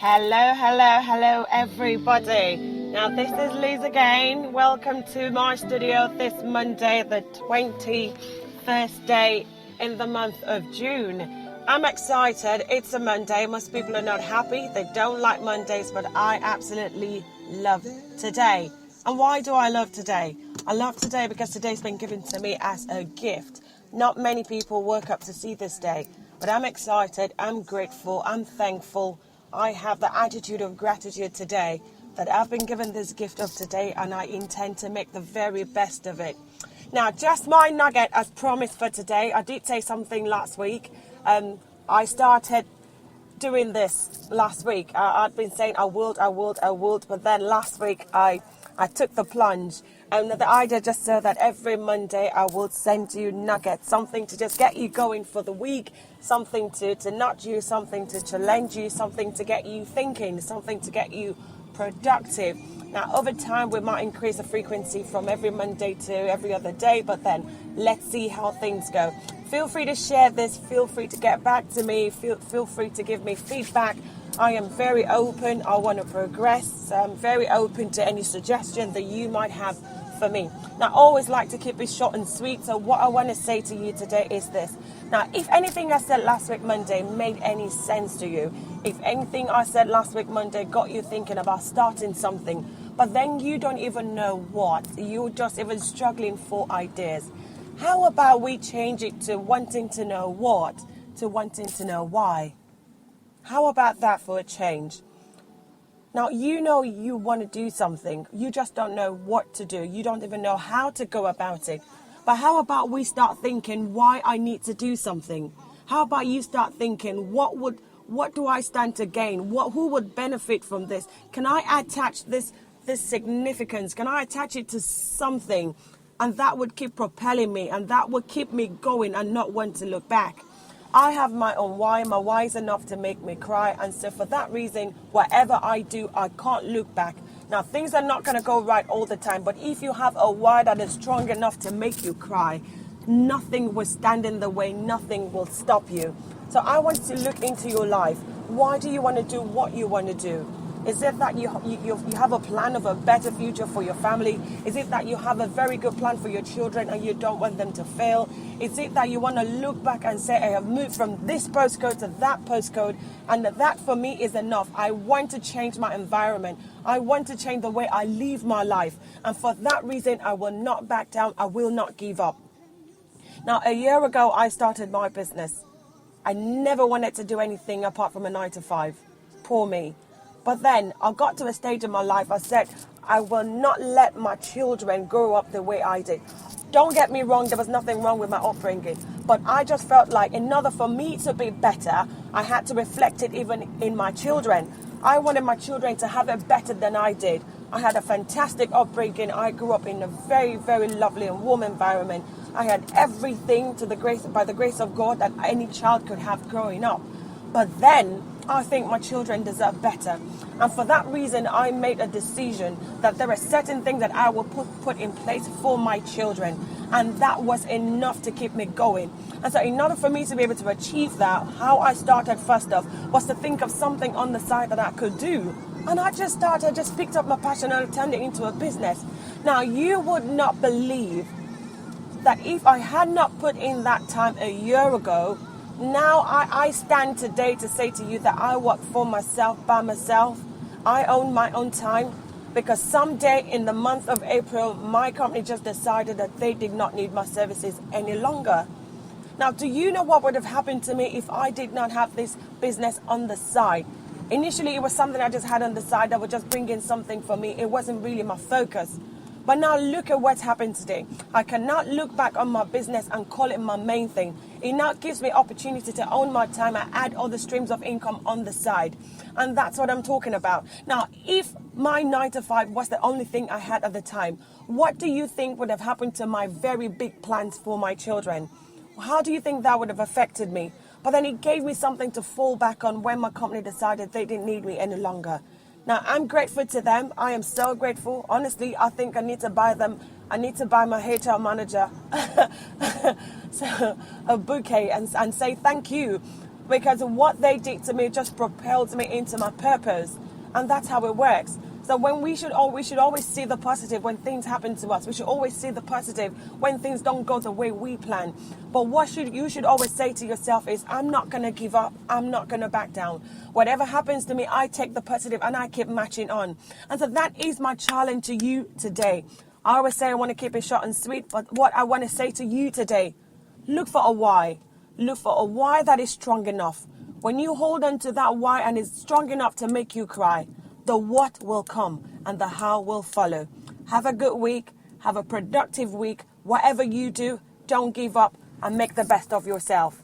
Hello, everybody. Now, this is Liz again. Welcome to my studio this Monday, the 21st day in the month of June. I'm excited. It's a Monday. Most people are not happy. They don't like Mondays, but I absolutely love today. And why do I love today? I love today because today's been given to me as a gift. Not many people woke up to see this day, but I'm excited. I'm grateful. I'm thankful. I have the attitude of gratitude today that I've been given this gift of today, and I intend to make the very best of it. Now, just my nugget as promised for today. I did say something last week. I started doing this last week. I'd been saying I would, but then last week I took the plunge. And the idea just so that every Monday I will send you nuggets, something to just get you going for the week, something to nudge you, something to challenge you, something to get you thinking, something to get you productive. Now, over time, we might increase the frequency from every Monday to every other day, but then let's see how things go. Feel free to share this. Feel free to get back to me. Feel free to give me feedback. I am very open. I want to progress. So I'm very open to any suggestion that you might have for me. Now, I always like to keep it short and sweet. So what I want to say to you today is this. Now, if anything I said last week Monday made any sense to you, if anything I said last week Monday got you thinking about starting something, but then you don't even know what, you're just even struggling for ideas, how about we change it to wanting to know what, to wanting to know why? How about that for a change? Now, you know you want to do something. You just don't know what to do. You don't even know how to go about it. But how about we start thinking why I need to do something? How about you start thinking what do I stand to gain? Who would benefit from this? Can I attach this significance? Can I attach it to something? And that would keep propelling me, and that would keep me going and not want to look back. I have my own why. My why is enough to make me cry. And so for that reason, whatever I do, I can't look back. Now, things are not going to go right all the time. But if you have a why that is strong enough to make you cry, nothing will stand in the way. Nothing will stop you. So I want to look into your life. Why do you want to do what you want to do? Is it that you have a plan of a better future for your family? Is it that you have a very good plan for your children and you don't want them to fail? Is it that you want to look back and say, I have moved from this postcode to that postcode, and that for me is enough? I want to change my environment. I want to change the way I live my life. And for that reason, I will not back down. I will not give up. Now, a year ago, I started my business. I never wanted to do anything apart from a 9-to-5. Poor me. But then I got to a stage in my life, I said, I will not let my children grow up the way I did. Don't get me wrong, there was nothing wrong with my upbringing. But I just felt like in order for me to be better, I had to reflect it even in my children. I wanted my children to have it better than I did. I had a fantastic upbringing. I grew up in a very, very lovely and warm environment. I had everything by the grace of God that any child could have growing up. But then I think my children deserve better. And for that reason, I made a decision that there are certain things that I will put in place for my children. And that was enough to keep me going. And so in order for me to be able to achieve that, how I started first off was to think of something on the side that I could do. And I just picked up my passion and turned it into a business. Now, you would not believe that if I had not put in that time a year ago, now I stand today to say to you that I work for myself, by myself. I own my own time, because someday in the month of April, my company just decided that they did not need my services any longer. Now, do you know what would have happened to me if I did not have this business on the side? Initially, it was something I just had on the side that would just bring in something for me. It wasn't really my focus. But now look at what's happened today. I cannot look back on my business and call it my main thing. It now gives me opportunity to own my time and add other streams of income on the side. And that's what I'm talking about. Now, if my 9-to-5 was the only thing I had at the time, what do you think would have happened to my very big plans for my children? How do you think that would have affected me? But then it gave me something to fall back on when my company decided they didn't need me any longer. Now, I'm grateful to them. I am so grateful. Honestly, I think I need to buy my HR manager a bouquet and say thank you because what they did to me just propelled me into my purpose. And that's how it works. So when we should always see the positive when things happen to us. We should always see the positive when things don't go the way we plan. But you should always say to yourself is, I'm not going to give up. I'm not going to back down. Whatever happens to me, I take the positive and I keep marching on. And so that is my challenge to you today. I always say I want to keep it short and sweet, but what I want to say to you today, look for a why. Look for a why that is strong enough. When you hold on to that why and it's strong enough to make you cry, the what will come and the how will follow. Have a good week. Have a productive week. Whatever you do, don't give up and make the best of yourself.